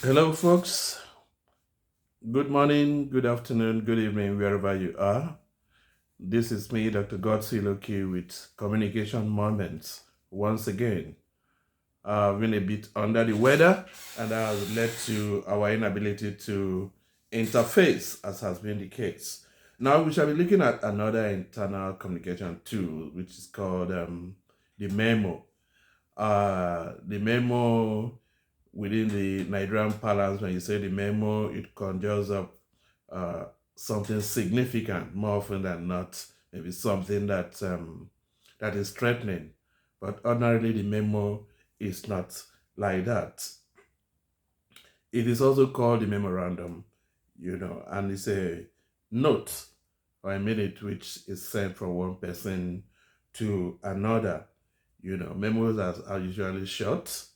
Hello, folks. Good morning, good afternoon, good evening, wherever you are. This is me, Dr. Godsiloki, with Communication Moments. Once again, I've been a bit under the weather, and that has led to our inability to interface, as has been the case. Now, we shall be looking at another internal communication tool, which is called the memo. The memo within the Nigerian parlance, when you say the memo, it conjures up uh, something significant more often than not, maybe something that is threatening. But ordinarily, the memo is not like that. It is also called the memorandum, and it's a note or a minute which is sent from one person to another. Memos are usually short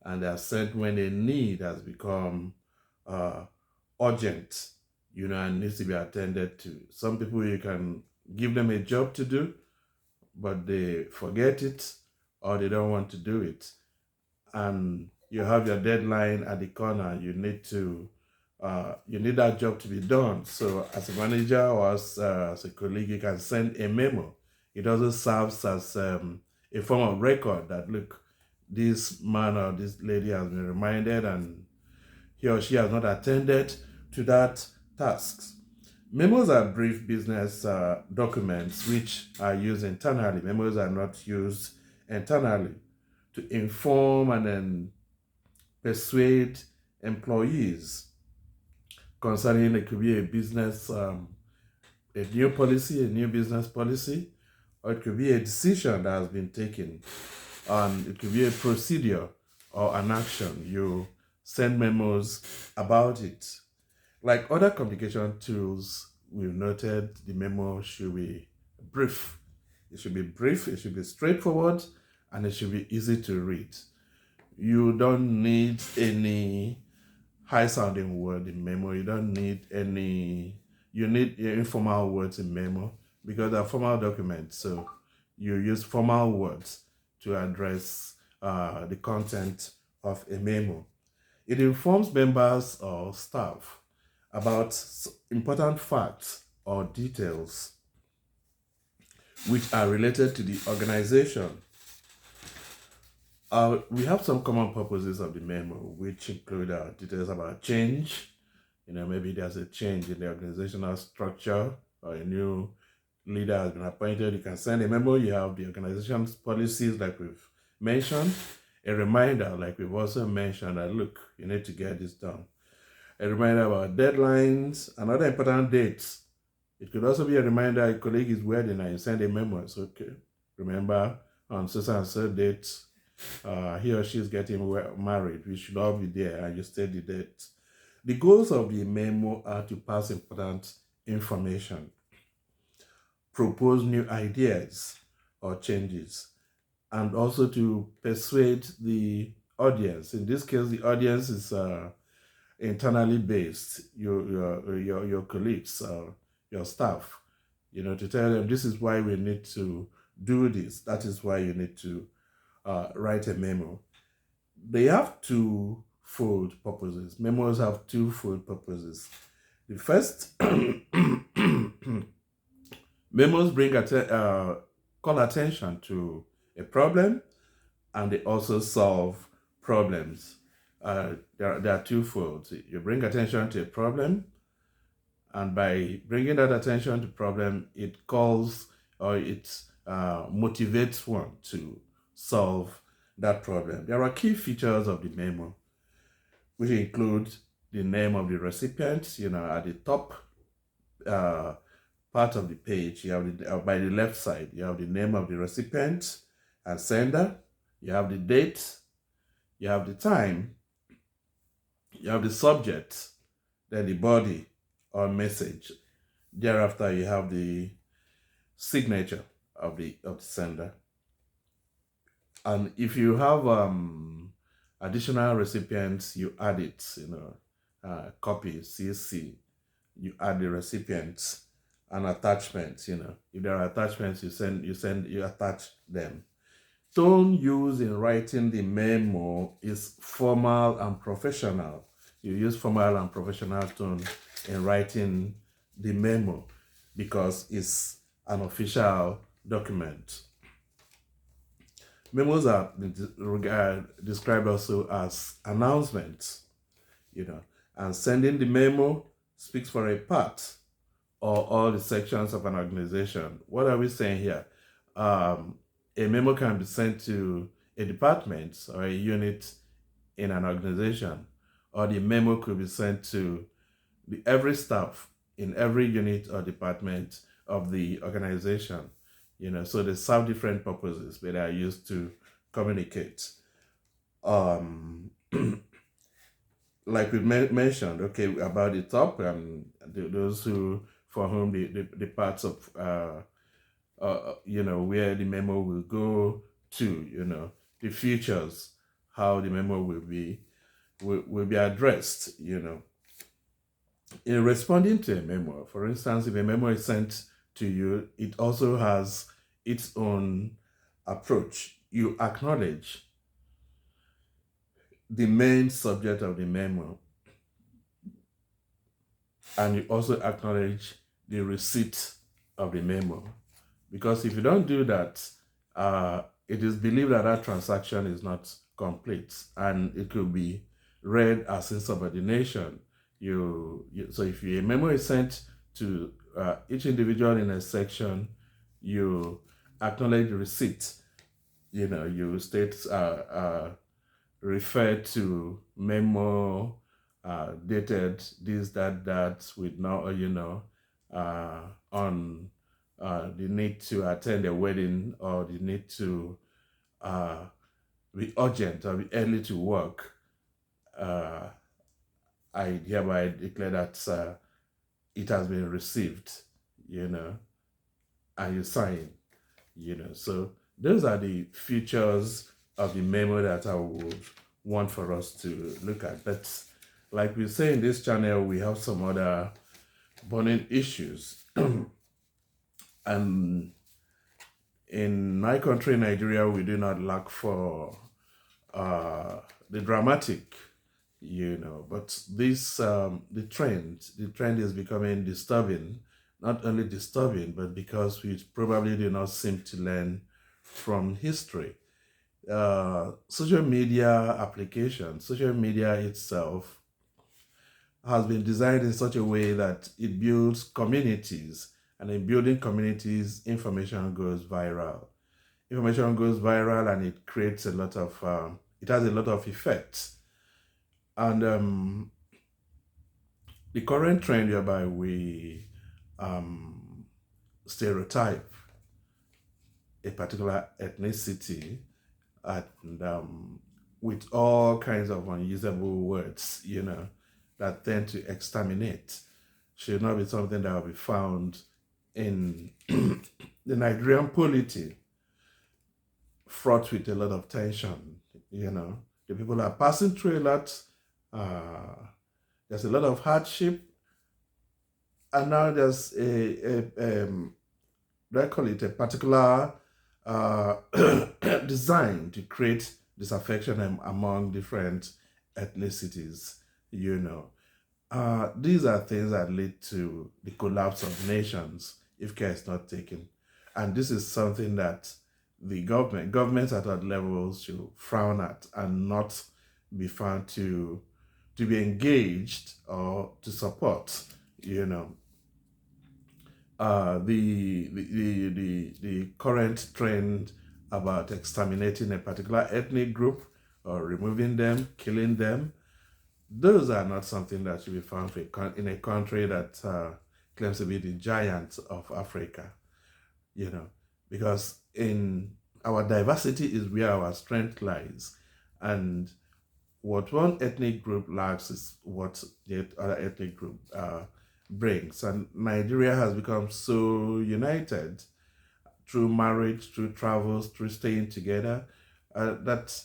and they are sent when a need has become uh, urgent, and needs to be attended to. Some people, you can give them a job to do, but they forget it or they don't want to do it. And you have your deadline at the corner. You need that job to be done. So as a manager or as a colleague, you can send a memo. It also serves as a form of record that, look, this man or this lady has been reminded and he or she has not attended to that task. Memos are brief business documents which are used internally. Memos are not used internally to inform and then persuade employees concerning, it could be a business, a new policy, a new business policy, or it could be a decision that has been taken. It could be a procedure or an action. You send memos about it. Like other communication tools, we've noted the memo should be brief. It should be brief, it should be straightforward, and it should be easy to read. You don't need any high sounding word in memo. You don't need any, you need informal words in memo because they're formal documents. So you use formal words to address the content of a memo. It informs members or staff about important facts or details which are related to the organization. We have some common purposes of the memo, which include details about change. Maybe there's a change in the organizational structure or a new leader has been appointed. You can send a memo. You have the organization's policies, like we've mentioned. A reminder, like we've also mentioned, that look, you need to get this done. A reminder about deadlines and other important dates. It could also be a reminder a colleague is wedding and you send a memo. It's okay. Remember, on so and so date, he or she is getting married. We should all be there, and you state the date. The goals of the memo are to pass important information, propose new ideas or changes, and also to persuade the audience. In this case, the audience is internally based, your colleagues, your staff, to tell them this is why we need to do this. That is why you need to write a memo. They have two-fold purposes. Memos have two-fold purposes. The first, memos call attention to a problem, and they also solve problems. There are twofold. You bring attention to a problem, and by bringing that attention to problem, it calls or it motivates one to solve that problem. There are key features of the memo, which include the name of the recipient. At the top part of the page, you have by the left side, you have the name of the recipient and sender. You have the date. You have the time. You have the subject, then the body or message. Thereafter, you have the signature of the sender. And if you have additional recipients, you add it, copy, CC, you add the recipients and attachments, if there are attachments, you attach them. Tone used in writing the memo is formal and professional. You use formal and professional tone in writing the memo because it's an official document. Memos are described also as announcements, and sending the memo speaks for a part or all the sections of an organization. What are we saying here? A memo can be sent to a department or a unit in an organization, or the memo could be sent to every staff in every unit or department of the organization. So they serve different purposes, but they are used to communicate. Like we mentioned, okay, about the top, those for whom the parts of where the memo will go to, the features, how the memo will be addressed. In responding to a memo, for instance, if a memo is sent to you, it also has its own approach. You acknowledge the main subject of the memo, and you also acknowledge the receipt of the memo. Because if you don't do that, it is believed that that transaction is not complete, and it could be read as insubordination. So if a memo is sent to each individual in a section, you acknowledge the receipt. You state refer to memo dated this, that with now, on the need to attend a wedding, or the need to be urgent or be early to work. I hereby declare that it has been received, and you sign, So those are the features of the memo that I would want for us to look at. But like we say in this channel, we have some other burning issues. And in my country, Nigeria, we do not lack for the dramatic, but this the trend is becoming disturbing. Not only disturbing, but because we probably do not seem to learn from history. Social media applications, social media itself has been designed in such a way that it builds communities, and in building communities, information goes viral. Information goes viral, and it creates it has a lot of effects. And the current trend whereby we stereotype a particular ethnicity, and with all kinds of unusable words, that tend to exterminate, should not be something that will be found in the Nigerian polity, fraught with a lot of tension. The people are passing through a lot. There's a lot of hardship, and now there's I call it a particular design to create disaffection among different ethnicities. These are things that lead to the collapse of nations if care is not taken, and this is something that the governments at all levels should frown at and not be found to be engaged or to support. The current trend about exterminating a particular ethnic group or removing them, killing them, those are not something that should be found in a country that claims to be the giant of Africa, because in our diversity is where our strength lies, and what one ethnic group lacks is what the other ethnic group brings. And Nigeria has become so united through marriage, through travels, through staying together, that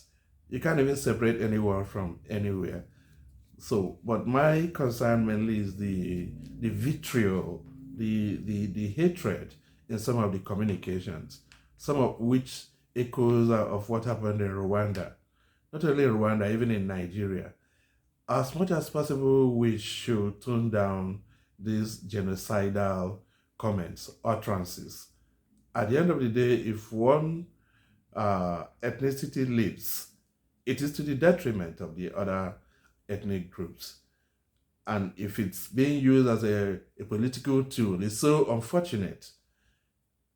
you can't even separate anyone from anywhere. So, but my concern mainly is the vitriol, the hatred in some of the communications, some of which echoes of what happened in Rwanda. Not only in Rwanda, even in Nigeria. as much as possible, we should tone down these genocidal comments, utterances. At the end of the day, if one ethnicity leads, it is to the detriment of the other ethnic groups. And if it's being used as a political tool, it's so unfortunate,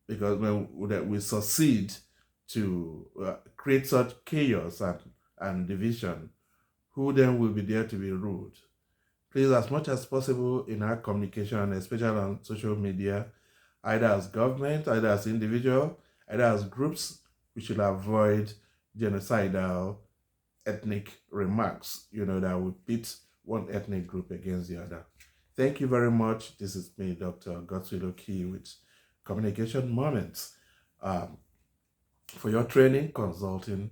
because when we succeed to create such chaos and division, who then will be there to be ruled? Please, as much as possible in our communication, especially on social media, either as government, either as individual, either as groups, we should avoid genocidal ethnic remarks, that will pit one ethnic group against the other. Thank you very much. This is me, Dr. Godswill Oki, with Communication Moments. For your training, consulting,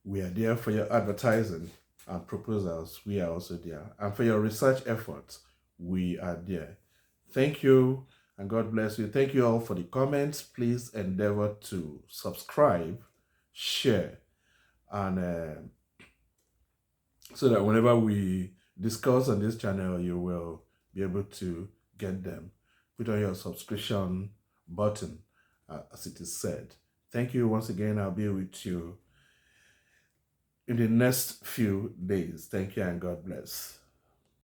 we are there. For your advertising and proposals, we are also there. And for your research efforts, we are there. Thank you, and God bless you. Thank you all for the comments. Please endeavor to subscribe, share, and so that whenever we discuss on this channel, you will be able to get them. Put on your subscription button, as it is said. Thank you once again. I'll be with you in the next few days. Thank you, and God bless.